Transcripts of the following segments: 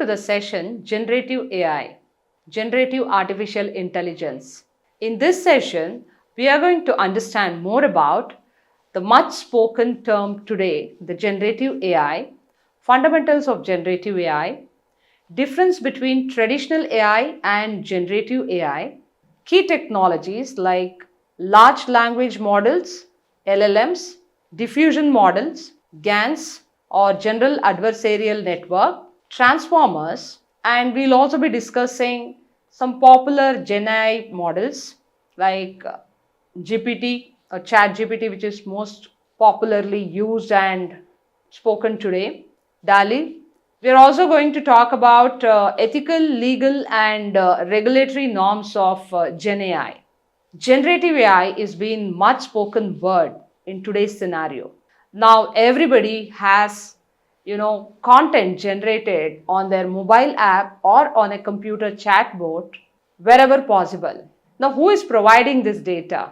to the session Generative AI, Generative Artificial Intelligence. In this session, we are going to understand more about the much spoken term today, the Generative AI, fundamentals of Generative AI, difference between traditional AI and Generative AI, key technologies like large language models, LLMs, diffusion models, GANs or general adversarial network, transformers, and we'll also be discussing some popular Gen AI models like GPT or Chat GPT, which is most popularly used and spoken today, DALI. We are also going to talk about ethical, legal, and regulatory norms of Gen AI. Generative AI is being much spoken word in today's scenario. Now everybody has content generated on their mobile app or on a computer chatbot wherever possible. Now who is providing this data?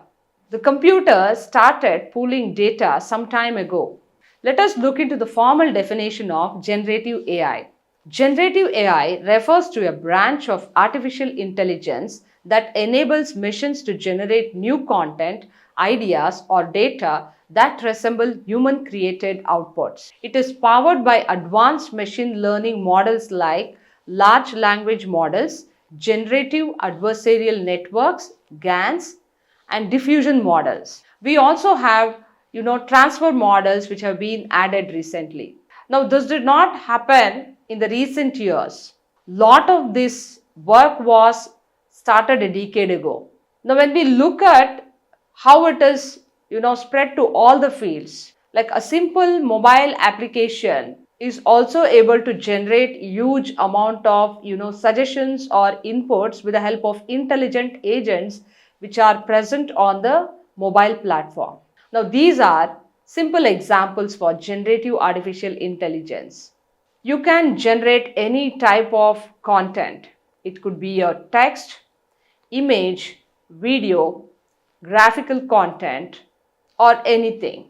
The computer started pooling data some time ago. Let us look into the formal definition of generative AI. Generative AI refers to a branch of artificial intelligence that enables machines to generate new content, ideas, or data that resemble human created outputs. It is powered by advanced machine learning models like large language models, generative adversarial networks, GANs, and diffusion models. We also have transfer models which have been added recently. Now this did not happen in the recent years. Lot of this work was started a decade ago. Now when we look at how it is spread to all the fields, like a simple mobile application is also able to generate huge amount of suggestions or inputs with the help of intelligent agents which are present on the mobile platform. Now these are simple examples for generative artificial intelligence. You can generate any type of content. It could be a text, image, video, graphical content, or anything.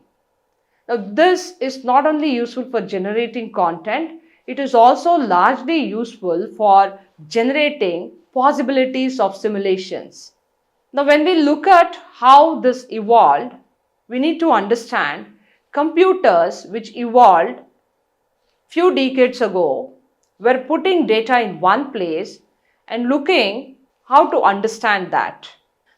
Now this is not only useful for generating content, it is also largely useful for generating possibilities of simulations. Now when we look at how this evolved, we need to understand computers which evolved few decades ago were putting data in one place and looking how to understand that.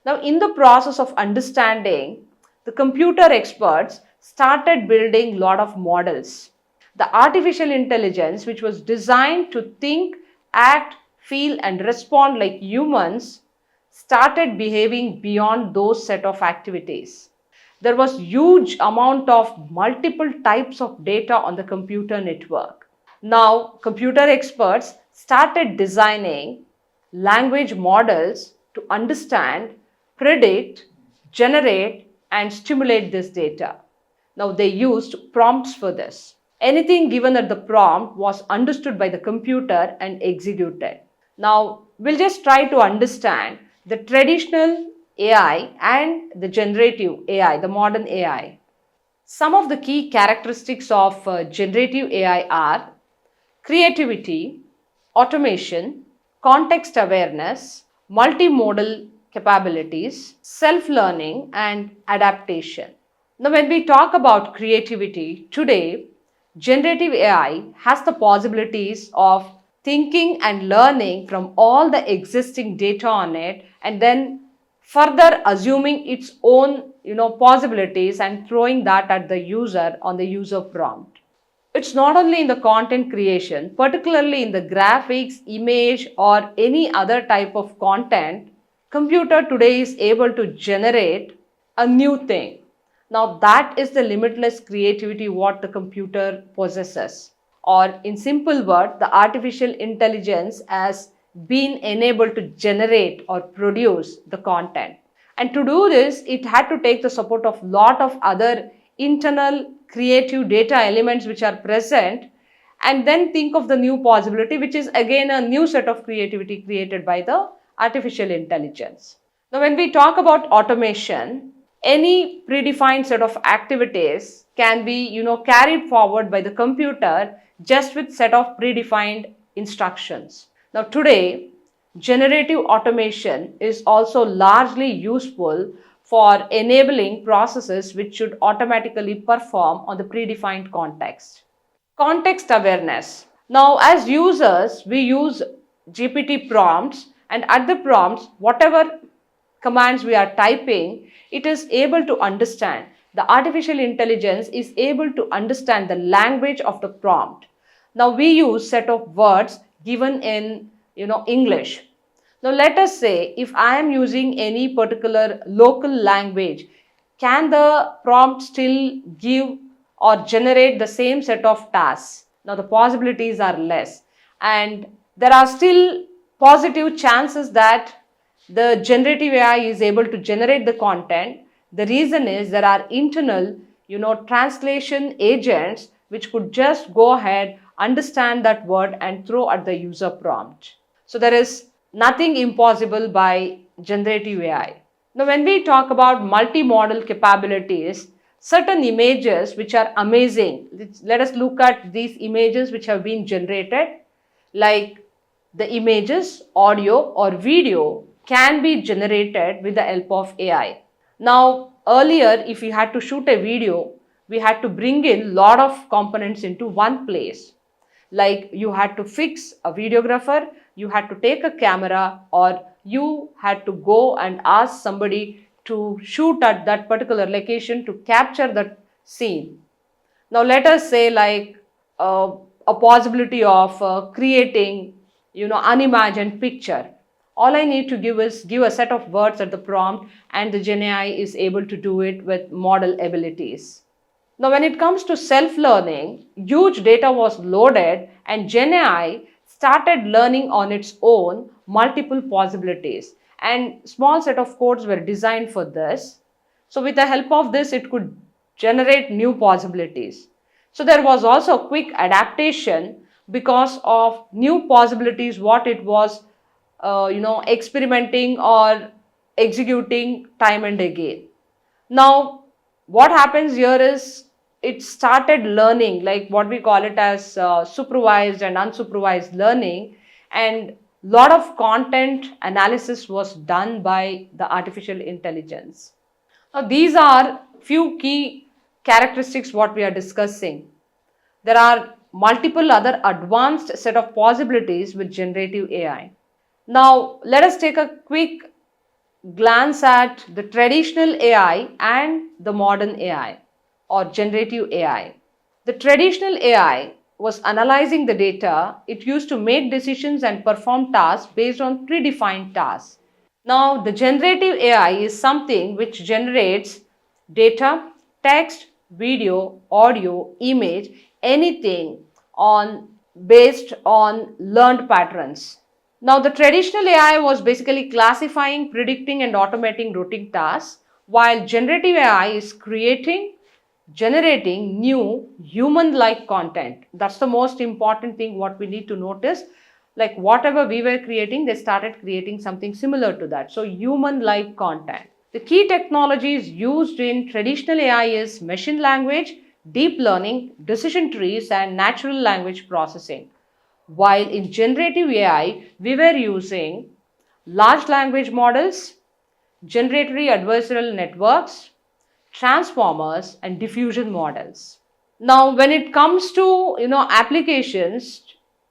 Now in the process of understanding, the computer experts started building lot of models. The artificial intelligence which was designed to think, act, feel and respond like humans started behaving beyond those set of activities. There was huge amount of multiple types of data on the computer network. Now computer experts started designing language models to understand, predict, generate and stimulate this data. Now they used prompts for this. Anything given at the prompt was understood by the computer and executed. Now we'll just try to understand the traditional AI and the generative AI, the modern AI. Some of the key characteristics of generative AI are creativity, automation, context awareness, multimodal capabilities, self-learning and adaptation. Now when we talk about creativity, today generative AI has the possibilities of thinking and learning from all the existing data on it and then further assuming its own possibilities and throwing that at the user on the user prompt. It's not only in the content creation, particularly in the graphics, image or any other type of content, computer today is able to generate a new thing. Now that is the limitless creativity what the computer possesses. Or in simple word, the artificial intelligence has been enabled to generate or produce the content. And to do this, it had to take the support of lot of other internal creative data elements which are present and then think of the new possibility, which is again a new set of creativity created by the artificial intelligence. Now when we talk about automation, any predefined set of activities can be carried forward by the computer just with set of predefined instructions. Now today, generative automation is also largely useful for enabling processes which should automatically perform on the predefined context. Context awareness. Now, as users, we use GPT prompts, and at the prompts, whatever commands we are typing, it is able to understand. The artificial intelligence is able to understand the language of the prompt. Now, we use set of words given in English. Now, let us say if I am using any particular local language, can the prompt still give or generate the same set of tasks? Now, the possibilities are less, and there are still positive chances that the generative AI is able to generate the content. The reason is there are internal, translation agents which could just go ahead, understand that word and throw at the user prompt. So there is nothing impossible by generative AI. Now, when we talk about multimodal capabilities, certain images which are amazing, let us look at these images which have been generated, like the images, audio or video can be generated with the help of AI. Now, earlier, if we had to shoot a video, we had to bring in lot of components into one place. Like you had to fix a videographer, you had to take a camera, or you had to go and ask somebody to shoot at that particular location to capture that scene. Now, let us say like a possibility of creating, unimagined picture. All I need to give is give a set of words at the prompt, and the GenAI is able to do it with model abilities. Now, when it comes to self-learning, huge data was loaded and GenAI started learning on its own multiple possibilities, and small set of codes were designed for this. So with the help of this, it could generate new possibilities. So there was also a quick adaptation because of new possibilities what it was experimenting or executing time and again. Now, what happens here is it started learning, like what we call it as supervised and unsupervised learning, and lot of content analysis was done by the artificial intelligence. Now, these are few key characteristics what we are discussing. There are multiple other advanced set of possibilities with generative AI. Now, let us take a quick glance at the traditional AI and the modern AI or generative AI. The traditional AI was analyzing the data. It used to make decisions and perform tasks based on predefined tasks. Now, the generative AI is something which generates data, text, video, audio, image, anything on based on learned patterns. Now, the traditional AI was basically classifying, predicting, and automating routine tasks, while generative AI is generating new human-like content. That's the most important thing what we need to notice. Like whatever we were creating, they started creating something similar to that. So, human-like content. The key technologies used in traditional AI is machine language, deep learning, decision trees, and natural language processing. While in generative AI, we were using large language models, generatory adversarial networks, transformers, and diffusion models. Now, when it comes to applications,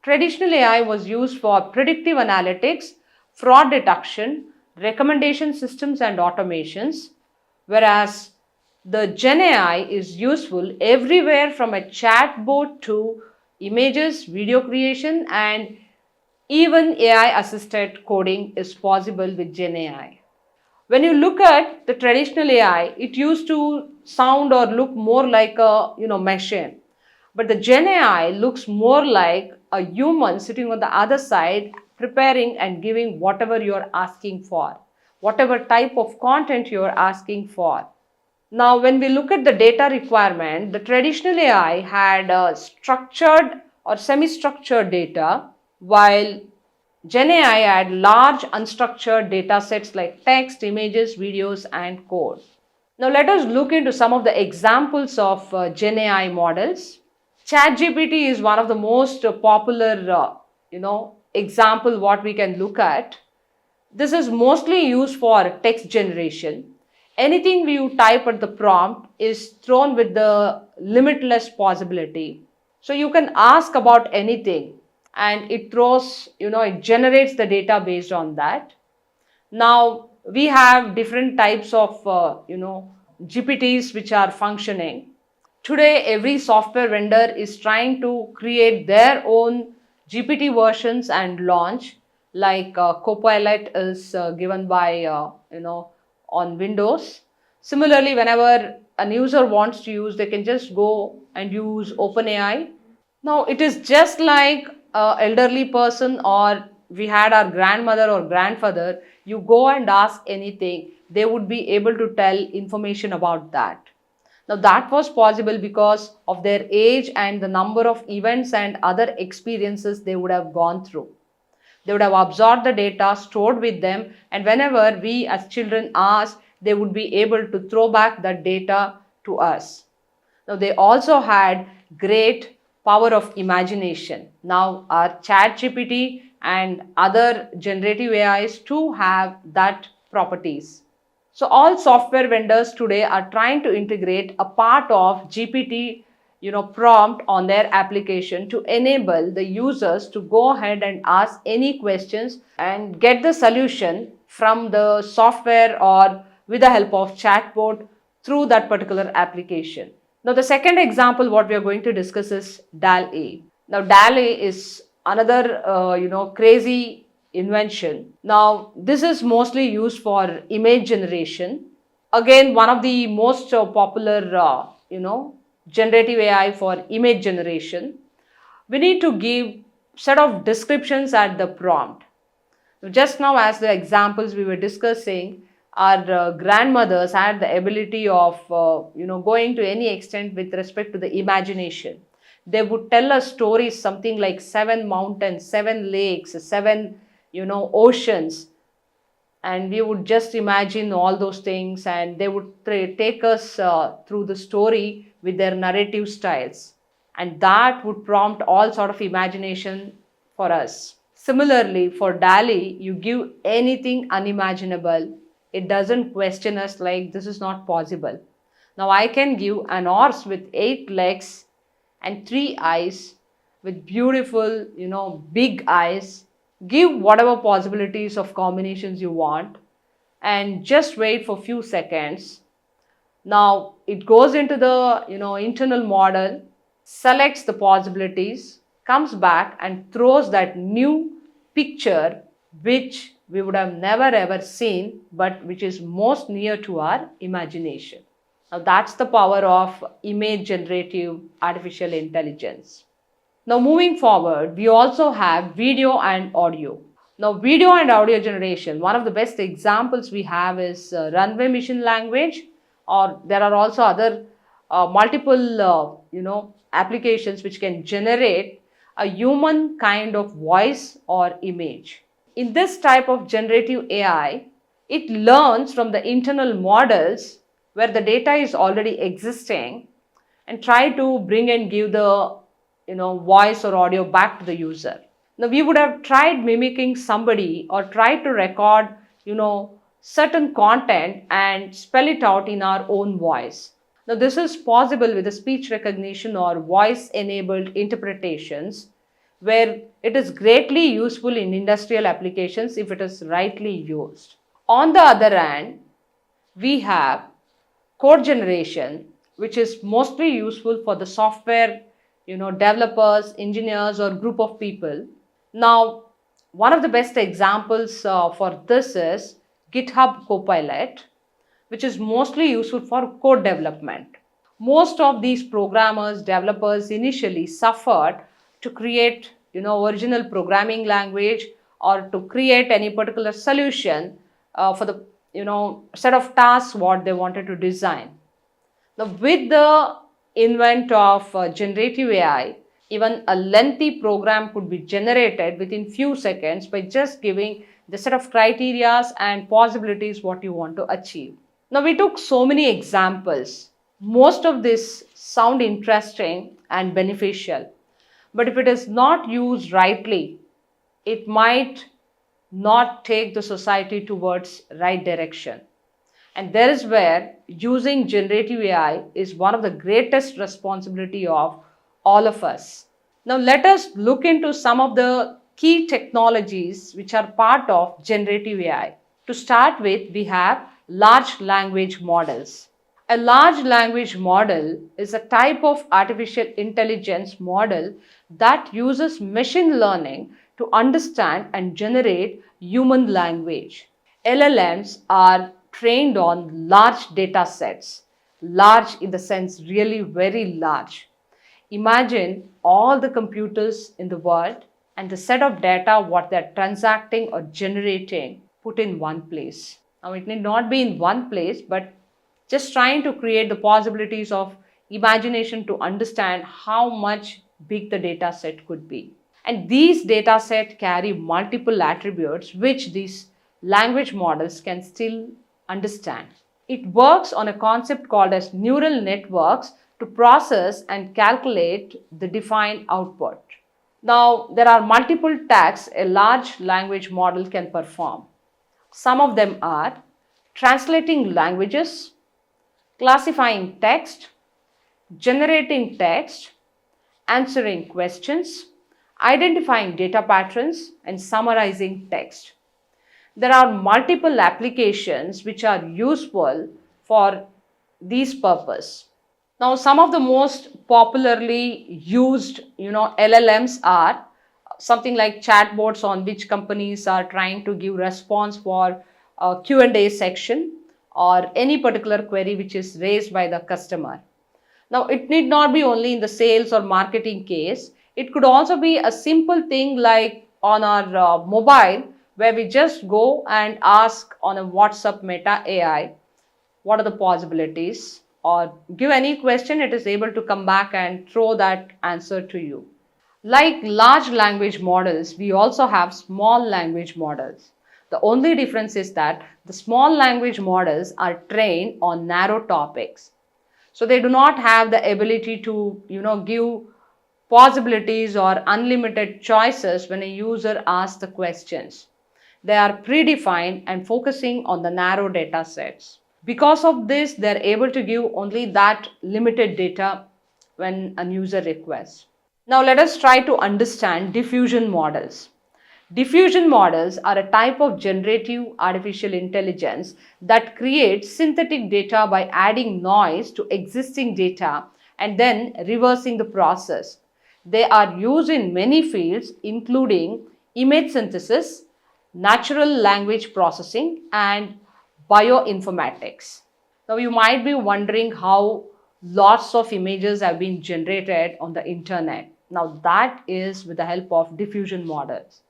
traditional AI was used for predictive analytics, fraud detection, recommendation systems, and automations, whereas the Gen AI is useful everywhere from a chatbot to images, video creation, and even AI assisted coding is possible with Gen AI. When you look at the traditional AI, it used to sound or look more like a machine, but the Gen AI looks more like a human sitting on the other side, preparing and giving whatever you are asking for, whatever type of content you are asking for. Now, when we look at the data requirement, the traditional AI had structured or semi-structured data, while Gen AI had large unstructured data sets like text, images, videos, and code. Now, let us look into some of the examples of Gen AI models. ChatGPT is one of the most popular example what we can look at. This is mostly used for text generation. Anything you type at the prompt is thrown with the limitless possibility. So you can ask about anything and it throws, it generates the data based on that. Now we have different types of, GPTs which are functioning. Today, every software vendor is trying to create their own GPT versions and launch, like Copilot is given by, on Windows. Similarly, whenever a user wants to use, they can just go and use OpenAI. Now, it is just like an elderly person, or we had our grandmother or grandfather, you go and ask anything, they would be able to tell information about that. Now, that was possible because of their age and the number of events and other experiences they would have gone through. They would have absorbed the data, stored with them, and whenever we as children asked, they would be able to throw back that data to us. Now, they also had great power of imagination. Now, our ChatGPT and other generative AIs too have that properties. So all software vendors today are trying to integrate a part of GPT, prompt on their application to enable the users to go ahead and ask any questions and get the solution from the software or with the help of chatbot through that particular application. Now the second example what we are going to discuss is DALL-E. Now DALL-E is another crazy invention. Now this is mostly used for image generation. Again, one of the most popular generative AI for image generation. We need to give set of descriptions at the prompt. Just now, as the examples we were discussing, our grandmothers had the ability of going to any extent with respect to the imagination. They would tell us stories something like 7 mountains, 7 lakes, 7 oceans, and we would just imagine all those things, and they would take us through the story with their narrative styles, and that would prompt all sort of imagination for us. Similarly, for DALL-E, you give anything unimaginable, it doesn't question us like this is not possible. Now I can give an horse with 8 legs and 3 eyes with beautiful, big eyes. Give whatever possibilities of combinations you want and just wait for few seconds. Now it goes into the internal model, selects the possibilities, comes back and throws that new picture which we would have never ever seen, but which is most near to our imagination. Now that's the power of image generative artificial intelligence. Now moving forward, we also have video and audio. Now video and audio generation, one of the best examples we have is Runway Machine Language, or there are also other multiple applications which can generate a human kind of voice or image. In this type of generative AI, it learns from the internal models where the data is already existing and try to bring and give the voice or audio back to the user. Now we would have tried mimicking somebody or tried to record certain content and spell it out in our own voice. Now this is possible with the speech recognition or voice enabled interpretations, where it is greatly useful in industrial applications if it is rightly used. On the other hand, we have code generation, which is mostly useful for the software developers, engineers, or group of people. Now one of the best examples for this is GitHub Copilot, which is mostly useful for code development. Most of these programmers, developers initially suffered to create original programming language or to create any particular solution for the set of tasks what they wanted to design. Now with the invent of generative AI, even a lengthy program could be generated within few seconds by just giving the set of criteria and possibilities what you want to achieve. Now we took so many examples. Most of this sound interesting and beneficial, but if it is not used rightly, it might not take the society towards right direction. And there is where using generative AI is one of the greatest responsibility of all of us. Now let us look into some of the key technologies which are part of generative AI. To start with, we have large language models. A large language model is a type of artificial intelligence model that uses machine learning to understand and generate human language. LLMs are trained on large data sets, large in the sense really very large. Imagine all the computers in the world and the set of data what they're transacting or generating put in one place. Now it need not be in one place, but just trying to create the possibilities of imagination to understand how much big the data set could be. And these data set carry multiple attributes which these language models can still understand. It works on a concept called as neural networks to process and calculate the defined output. Now, there are multiple tasks a large language model can perform. Some of them are translating languages, classifying text, generating text, answering questions, identifying data patterns, and summarizing text. There are multiple applications which are useful for these purpose. Now, some of the most popularly used, LLMs are something like chatbots on which companies are trying to give response for a Q&A section or any particular query which is raised by the customer. Now, it need not be only in the sales or marketing case. It could also be a simple thing like on our mobile where we just go and ask on a WhatsApp Meta AI what are the possibilities or give any question, it is able to come back and throw that answer to you. Like large language models, we also have small language models. The only difference is that the small language models are trained on narrow topics. So they do not have the ability to, give possibilities or unlimited choices when a user asks the questions. They are predefined and focusing on the narrow data sets. Because of this, they're able to give only that limited data when a user requests. Now let us try to understand diffusion models. Diffusion models are a type of generative artificial intelligence that creates synthetic data by adding noise to existing data and then reversing the process. They are used in many fields including image synthesis, natural language processing, and bioinformatics. Now you might be wondering how lots of images have been generated on the internet. Now that is with the help of diffusion models.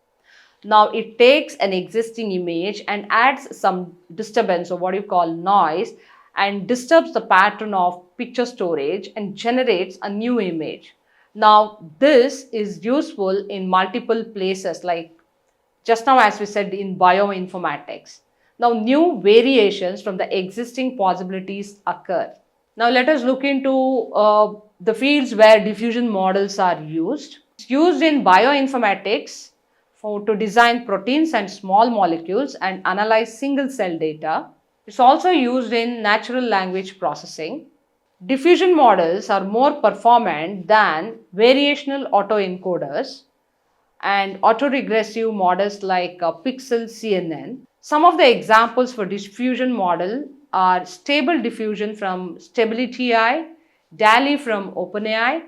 Now it takes an existing image and adds some disturbance or what you call noise and disturbs the pattern of picture storage and generates a new image. Now this is useful in multiple places like just now as we said in bioinformatics. Now new variations from the existing possibilities occur. Now let us look into the fields where diffusion models are used. It's used in bioinformatics to design proteins and small molecules and analyze single cell data. It's also used in natural language processing. Diffusion models are more performant than variational autoencoders and autoregressive models like Pixel CNN. Some of the examples for diffusion model are Stable Diffusion from Stability AI, DALL-E from OpenAI,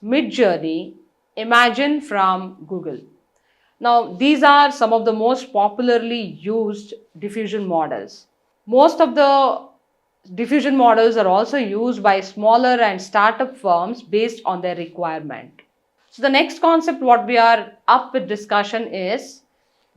Midjourney, Imagen from Google. Now, these are some of the most popularly used diffusion models. Most of the diffusion models are also used by smaller and startup firms based on their requirement. So the next concept what we are up with discussion is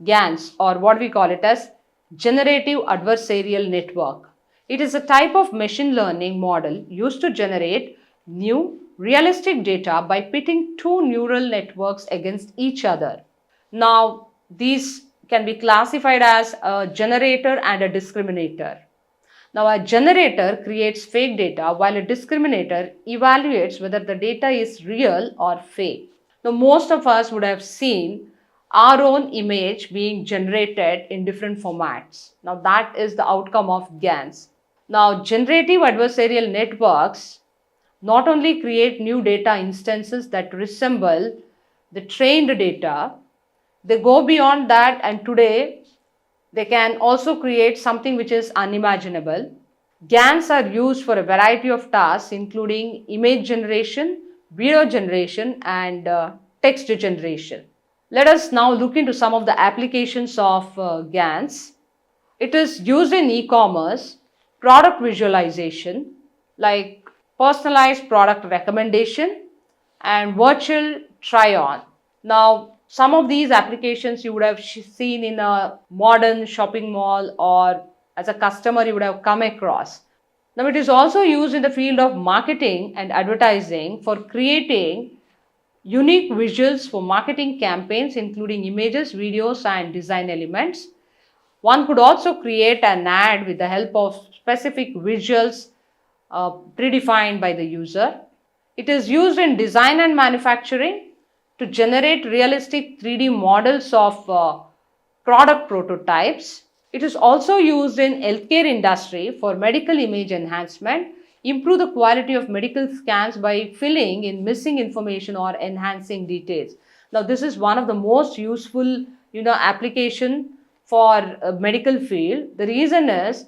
GANs, or what we call it as Generative Adversarial Network. It is a type of machine learning model used to generate new realistic data by pitting two neural networks against each other. Now, these can be classified as a generator and a discriminator. Now, a generator creates fake data while a discriminator evaluates whether the data is real or fake. Now, most of us would have seen our own image being generated in different formats. Now that is the outcome of GANs. Now generative adversarial networks not only create new data instances that resemble the trained data, they go beyond that, and today they can also create something which is unimaginable. GANs are used for a variety of tasks including image generation, video generation and text generation. Let us now look into some of the applications of GANs. It is used in e-commerce, product visualization like personalized product recommendation and virtual try-on. Now, some of these applications you would have seen in a modern shopping mall, or as a customer you would have come across. Now, it is also used in the field of marketing and advertising for creating unique visuals for marketing campaigns including images, videos and design elements. One could also create an ad with the help of specific visuals predefined by the user. It is used in design and manufacturing to generate realistic 3D models of product prototypes. It is also used in healthcare industry for medical image enhancement, improve the quality of medical scans by filling in missing information or enhancing details. Now this is one of the most useful application for medical field. The reason is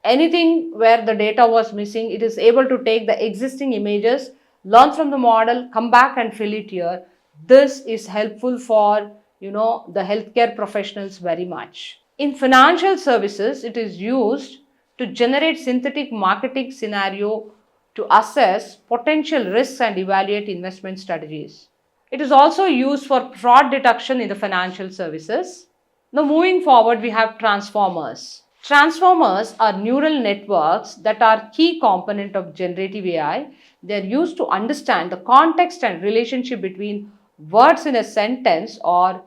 anything where the data was missing, it is able to take the existing images, learn from the model, come back and fill it here. This is helpful for the healthcare professionals very much. In financial services, it is used to generate synthetic marketing scenario to assess potential risks and evaluate investment strategies. It is also used for fraud detection in the financial services. Now moving forward, we have transformers. Transformers are neural networks that are key component of generative AI. They are used to understand the context and relationship between words in a sentence or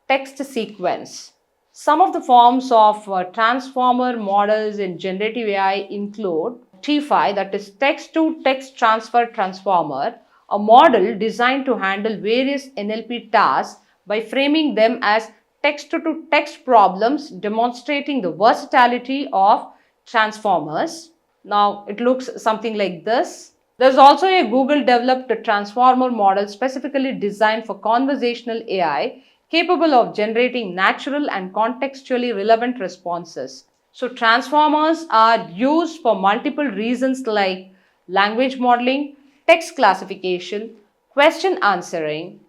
text sequence. Some of the forms of transformer models in generative AI include T5, that is text to text transfer transformer, a model designed to handle various NLP tasks by framing them as text to text problems, demonstrating the versatility of transformers. Now it looks something like this. There's also a Google developed transformer model specifically designed for conversational AI, capable of generating natural and contextually relevant responses. So transformers are used for multiple reasons like language modeling, text classification, question answering,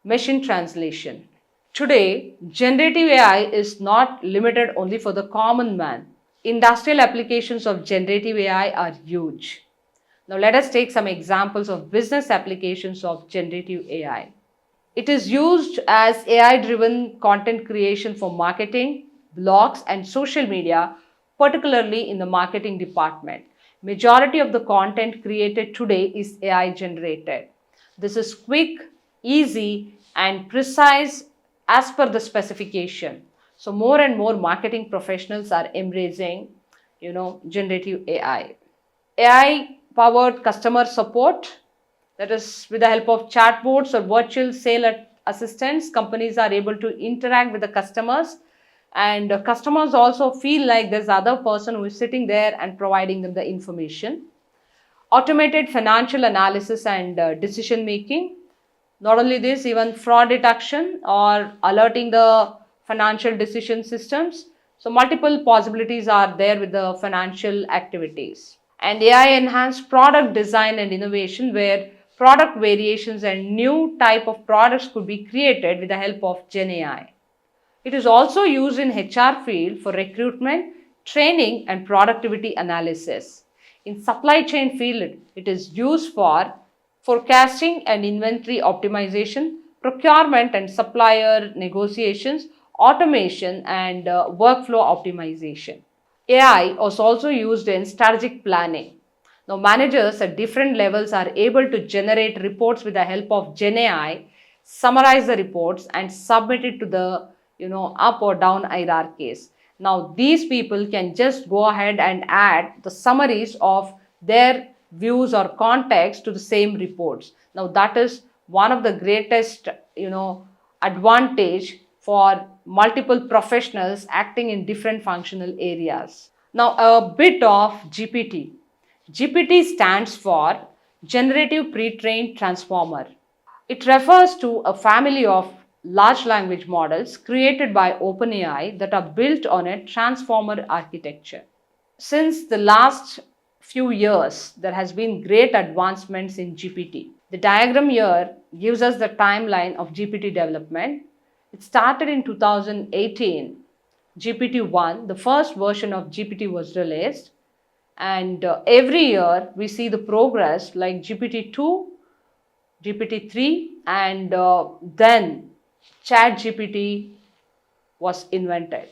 machine translation. Today, generative AI is not limited only for the common man. Industrial applications of generative AI are huge. Now let us take some examples of business applications of generative AI. It is used as AI-driven content creation for marketing, blogs and social media, particularly in the marketing department. Majority of the content created today is AI generated. This is quick, easy and precise as per the specification. So more and more marketing professionals are embracing, generative AI. AI powered customer support, that is with the help of chatbots or virtual sale assistants, companies are able to interact with the customers, and customers also feel like there's other person who is sitting there and providing them the information. Automated financial analysis and decision making. Not only this, even fraud detection or alerting the financial decision systems. So multiple possibilities are there with the financial activities. And AI enhanced product design and innovation, where product variations and new type of products could be created with the help of Gen AI. It is also used in HR field for recruitment, training and productivity analysis. In supply chain field, it is used for forecasting and inventory optimization, procurement and supplier negotiations, automation and workflow optimization. AI was also used in strategic planning. Now, managers at different levels are able to generate reports with the help of Gen AI, summarize the reports and submit it to the up or down hierarchies. Now, these people can just go ahead and add the summaries of their views or context to the same reports. Now, that is one of the greatest advantage for multiple professionals acting in different functional areas. Now, a bit of GPT. GPT stands for Generative Pre-trained Transformer. It refers to a family of large language models created by OpenAI that are built on a transformer architecture. Since the last few years, there has been great advancements in GPT. The diagram here gives us the timeline of GPT development. It started in 2018. GPT-1, the first version of GPT was released, and every year we see the progress like GPT-2, GPT-3, and then ChatGPT was invented.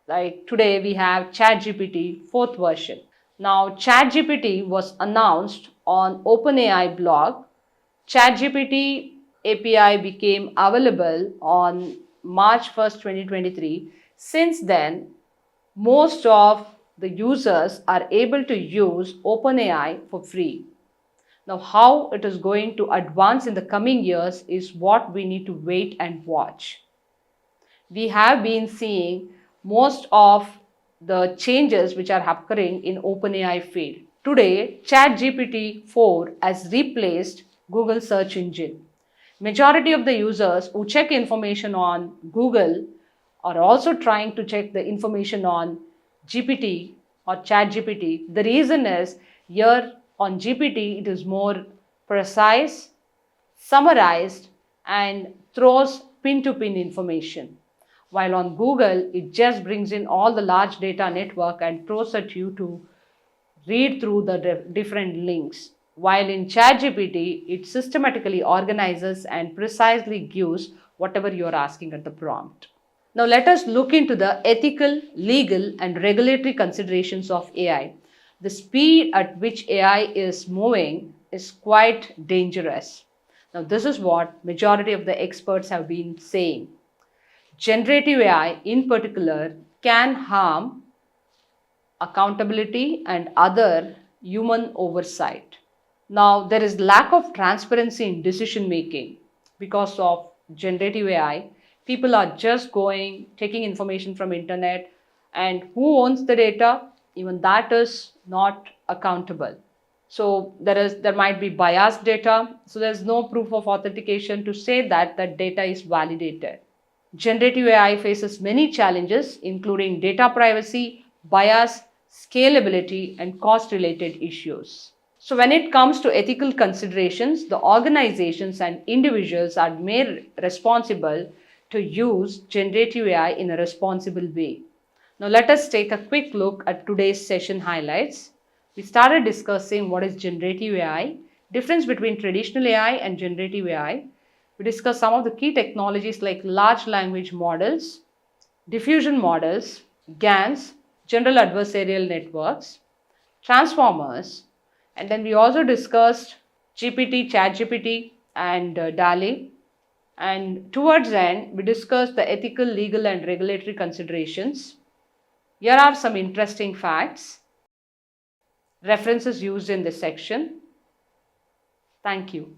Like today we have ChatGPT 4th version. Now ChatGPT was announced on OpenAI blog. ChatGPT API became available on March 1st, 2023. Since then, most of the users are able to use OpenAI for free. Now, how it is going to advance in the coming years is what we need to wait and watch. We have been seeing most of the changes which are occurring in OpenAI field. Today, ChatGPT 4 has replaced Google search engine. Majority of the users who check information on Google are also trying to check the information on GPT or ChatGPT. The reason is here on GPT it is more precise, summarized, and throws pin-to-pin information. While on Google, it just brings in all the large data network and throws at you to read through the different links. While in ChatGPT, it systematically organizes and precisely gives whatever you're asking at the prompt. Now let us look into the ethical, legal, and regulatory considerations of AI. The speed at which AI is moving is quite dangerous. Now this is what majority of the experts have been saying. Generative AI in particular can harm accountability and other human oversight. Now there is lack of transparency in decision making because of generative AI. People are just going, taking information from internet, and who owns the data? Even that is not accountable. So there might be biased data. So there's no proof of authentication to say that that data is validated. Generative AI faces many challenges, including data privacy, bias, scalability, and cost related issues. So when it comes to ethical considerations, the organizations and individuals are made responsible to use generative AI in a responsible way. Now let us take a quick look at today's session highlights. We started discussing what is generative AI, difference between traditional AI and generative AI. We discussed some of the key technologies like large language models, diffusion models, GANs, general adversarial networks, transformers, and then we also discussed GPT, ChatGPT, and DALI. And towards the end, we discussed the ethical, legal, and regulatory considerations. Here are some interesting facts, references used in this section. Thank you.